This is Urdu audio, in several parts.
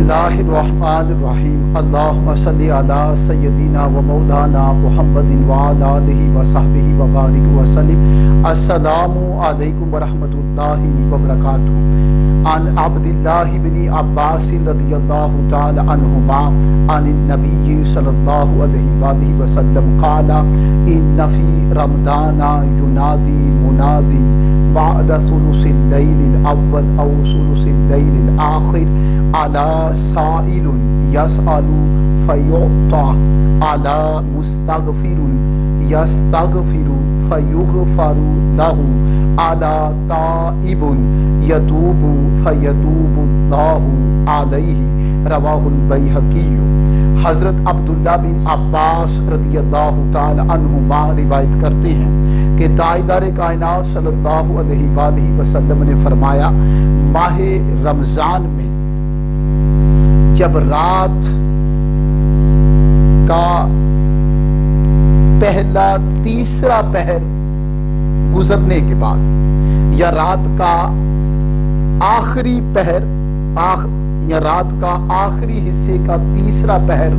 اللہ الرحمن الرحیم اللہم صلی علی سیدنا و مولانا محمد وعلی آلہ وصحبہ وبارک وسلم۔ السلام علیکم ورحمۃ اللہ وبرکاتہ۔ عن عبد اللہ بن عباس رضی اللہ تعالی عنہما عن النبی صلی اللہ علیہ وآلہ وسلم قال ان فی رمضان ینادی مناد بعد ثلث اللیل الاول او ثلث اللیل الاخر علی سائل یسأل فیعطى علی مستغفر یستغفر فیغفر له علی تائب یتوب فیتوب اللہ علیہ رواہ البیہقی۔ حضرت عبداللہ بن عباس رضی اللہ تعالی عنہما روایت کرتے ہیں کہ تاجدار کائنات صلی اللہ علیہ وآلہ وسلم نے فرمایا، ماہ رمضان میں جب رات کا پہلا تیسرا پہر گزرنے کے بعد یا رات کا آخری پہر یا رات کا آخری حصے کا تیسرا پہر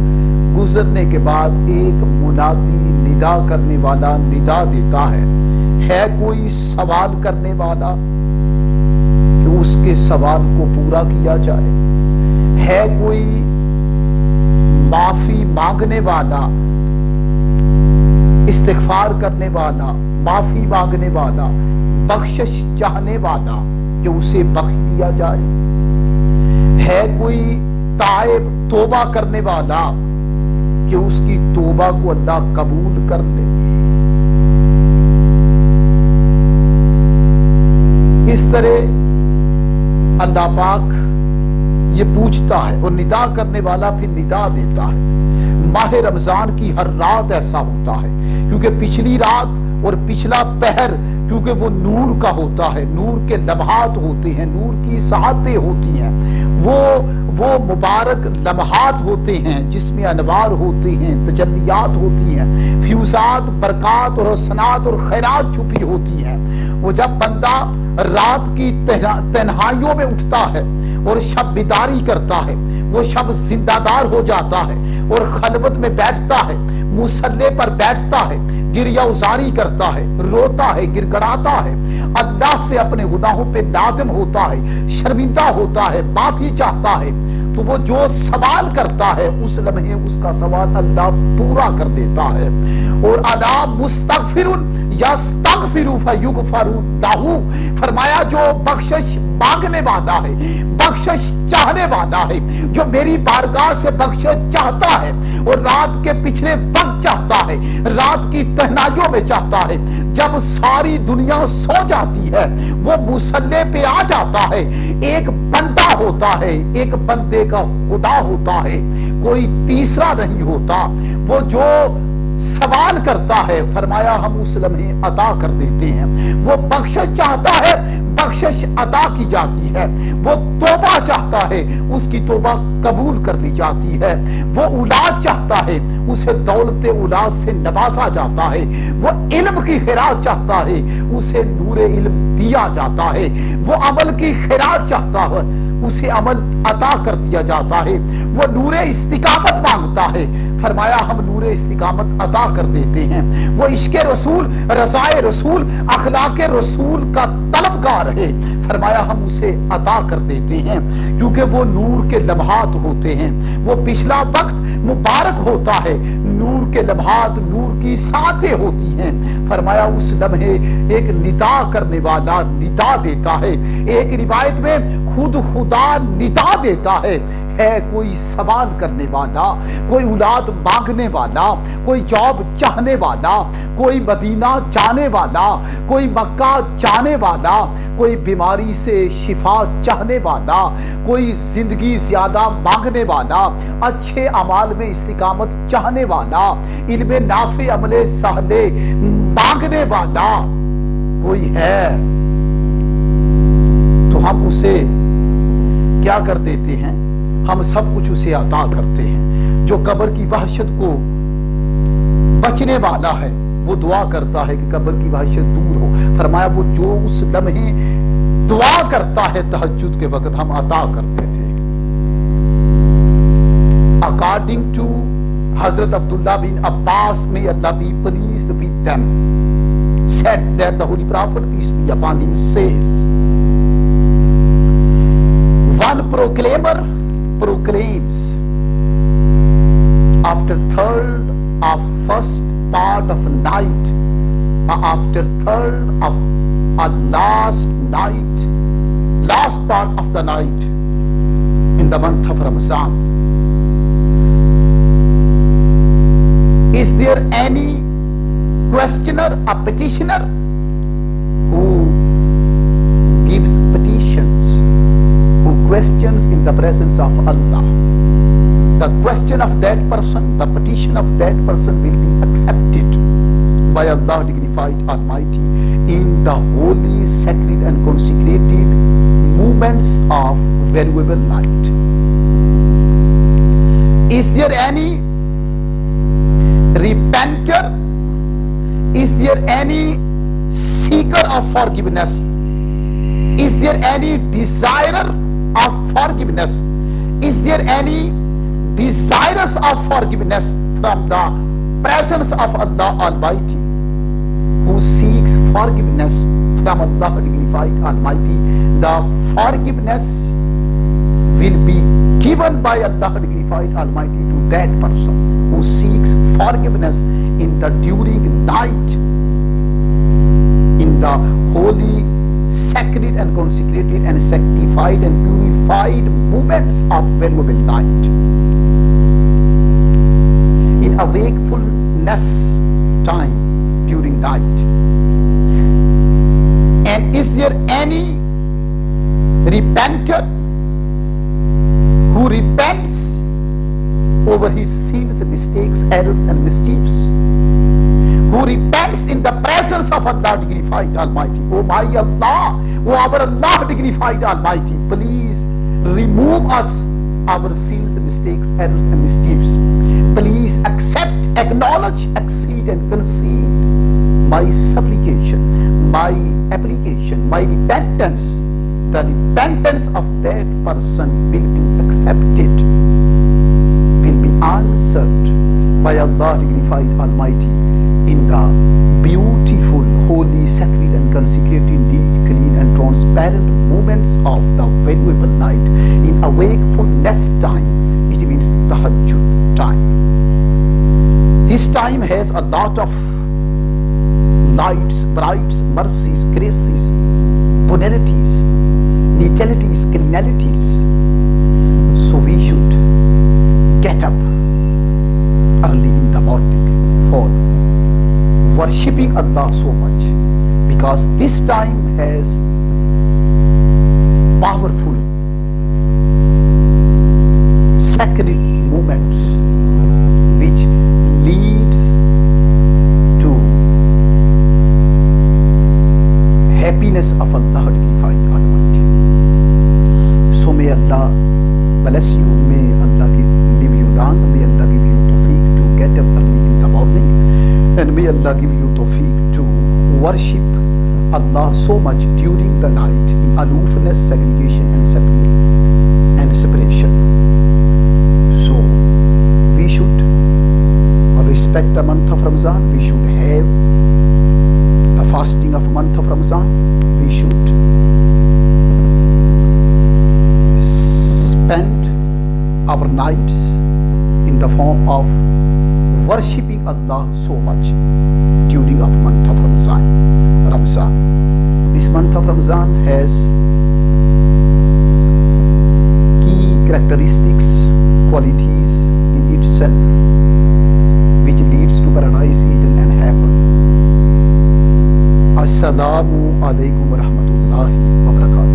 گزرنے کے بعد ایک منادی ندا کرنے والا ندا دیتا ہے کوئی سوال کرنے والا کہ اس کے سوال کو پورا کیا جائے، ہے کوئی معافی مانگنے والا، استغفار کرنے والا، معافی مانگنے والا، بخشش چاہنے والا کہ اسے بخش دیا جائے، ہے کوئی تائب توبہ کرنے والا کہ اس کی توبہ کو اللہ قبول کر لے۔ اس طرح اللہ پاک یہ پوچھتا ہے اور ندا کرنے والا پھر ندا دیتا ہے۔ ماہ رمضان کی ہر رات ایسا ہوتا ہے کیونکہ پچھلی رات اور پچھلا پہر کیونکہ وہ نور کا ہوتا ہے، نور کے لمحات ہوتے ہیں، نور کی ساعتیں ہوتی ہیں، وہ مبارک لمحات ہوتے ہیں جس میں انوار ہوتے ہیں، تجلیات ہوتی ہیں، فیوزات، برکات اور حسنات اور خیرات چھپی ہوتی ہیں۔ وہ جب بندہ رات کی تنہائیوں میں اٹھتا ہے اور شب بیداری کرتا ہے، وہ شب زندہ دار ہو جاتا ہے اور خلوت میں بیٹھتا ہے، مصلے پر بیٹھتا ہے، گریہ ازاری کرتا ہے، روتا ہے، گر گڑاتا ہے، اللہ سے اپنے گناہوں پہ نادم ہوتا ہے، شرمندہ ہوتا ہے، معافی چاہتا ہے، تو وہ جو سوال کرتا ہے اس لمحے اس کا سوال اللہ پورا کر دیتا ہے۔ اور الا مستغفر یستغفر فیغفر لہ، فرمایا جو بخشش مانگنے والا ہے، بخشش چاہنے والا ہے، جو میری بارگاہ سے بخشش چاہتا ہے اور رات کے پچھلے وقت چاہتا ہے، رات کی تنہائیوں میں چاہتا ہے، جب ساری دنیا سو جاتی ہے وہ مصلے پہ آ جاتا ہے، ایک بندہ ہوتا ہے، ایک بندے کا خدا ہوتا ہے، کوئی تیسرا نہیں ہوتا، وہ جو سوال کرتا ہے فرمایا ہم اس لمحے عطا کر دیتے ہیں۔ وہ بخشش چاہتا ہے، بخشش عطا کی جاتی ہے، وہ توبہ چاہتا ہے، اس کی توبہ قبول کر لی جاتی ہے، وہ اولاد چاہتا ہے، اسے دولت اولاد سے نوازا جاتا ہے، وہ علم کی خیرات چاہتا ہے، اسے نور علم دیا جاتا ہے، وہ عمل کی خیرات چاہتا ہے، اسے عمل عطا کر دیا جاتا ہے، وہ نور استقامت مانگتا ہے، فرمایا ہم نور استقامت عطا کر دیتے ہیں، وہ عشق رسول، رضائے رسول، اخلاق رسول کا طلبگار ہے، فرمایا ہم اسے عطا کر دیتے ہیں، کیونکہ وہ نور کے لمحات ہوتے ہیں، وہ پچھلا وقت مبارک ہوتا ہے، نور کے لمحات، نور کی ساعتیں ہوتی ہیں، فرمایا اس لمحے ایک ندا کرنے والا ندا دیتا ہے، ایک روایت میں خود خدا ندا دیتا ہے کوئی سوال کرنے والا، کوئی اولاد مانگنے والا، کوئی جاب چاہنے والا، کوئی مدینہ جانے والا، کوئی مکہ جانے والا، کوئی بیماری سے شفا چاہنے والا، کوئی زندگی زیادہ مانگنے والا، اچھے اعمال میں استقامت چاہنے والا، علم نافع عمل صالح مانگنے والا کوئی ہے تو ہم اسے کیا کر دیتے ہیں؟ ہم سب کچھ اسے عطا کرتے ہیں۔ جو قبر کی وحشت کو بچنے والا ہے وہ دعا کرتا ہے کہ قبر کی وحشت دور ہو، فرمایا وہ جو اس لمحے دعا کرتا ہے تہجد کے وقت ہم عطا کرتے تھے۔ According to Hazrat Abdullah bin Abbas, may Allah be pleased with them, said that the Holy Prophet, peace be upon him, says, one proclaimer proclaims after third of first part of night, after third of a last night, last part of the night in the month of Ramadan. Is there any questioner, a petitioner who gives petitions, who questions in the presence of Allah? The question of that person, the petition of that person will be accepted by Allah dignified Almighty in the holy, sacred and consecrated moments of valuable night. Is there any repenter? Is there any seeker of forgiveness? Is there any desirer of forgiveness? Is there any desirous of forgiveness from the presence of Allah Almighty, who seeks forgiveness from Allah dignified Almighty? The forgiveness will be given by Allah dignified Almighty to that person who seeks forgiveness in the during night, in the holy, sacred and consecrated and sanctified and purified moments of valuable night, in a wakefulness time during night. And is there any repenter who repents over his sins, mistakes, errors and mischiefs, who repents in the presence of Allah dignified Almighty? Oh my Allah, oh our Allah dignified Almighty, please remove us our sins, mistakes, errors and mischiefs. Please accept, acknowledge, accede and concede my supplication, my application, my repentance. The repentance of that person will be accepted, will be answered by Allah dignified Almighty in the beautiful, holy, sacred and consecrated, neat, clean and transparent moments of the valuable night, in a wakefulness time. It means tahajjud time. This time has a lot of lights, brights, mercies, graces, bonalities, natalities, cleanalities. So we should get up early in the morning for worshipping Allah so much, because this time has powerful, sacred moments which leads to happiness of Allah dignified Almighty. So may Allah bless you, may Allah give you long, may Allah give you tawfiq to get up early in the morning, and may Allah give you tawfiq to worship Allah so much during the night in aloofness, segregation and separation. So we should respect the month of Ramadan. We should have the fasting of month of Ramadan. We should spend our nights in the form of worshipping Allah so much during the month of Ramadan. This month of Ramadan has key characteristics, qualities in itself, which leads to paradise, Eden and heaven. Assalamu alaikum wa rahmatullahi wa barakatuh.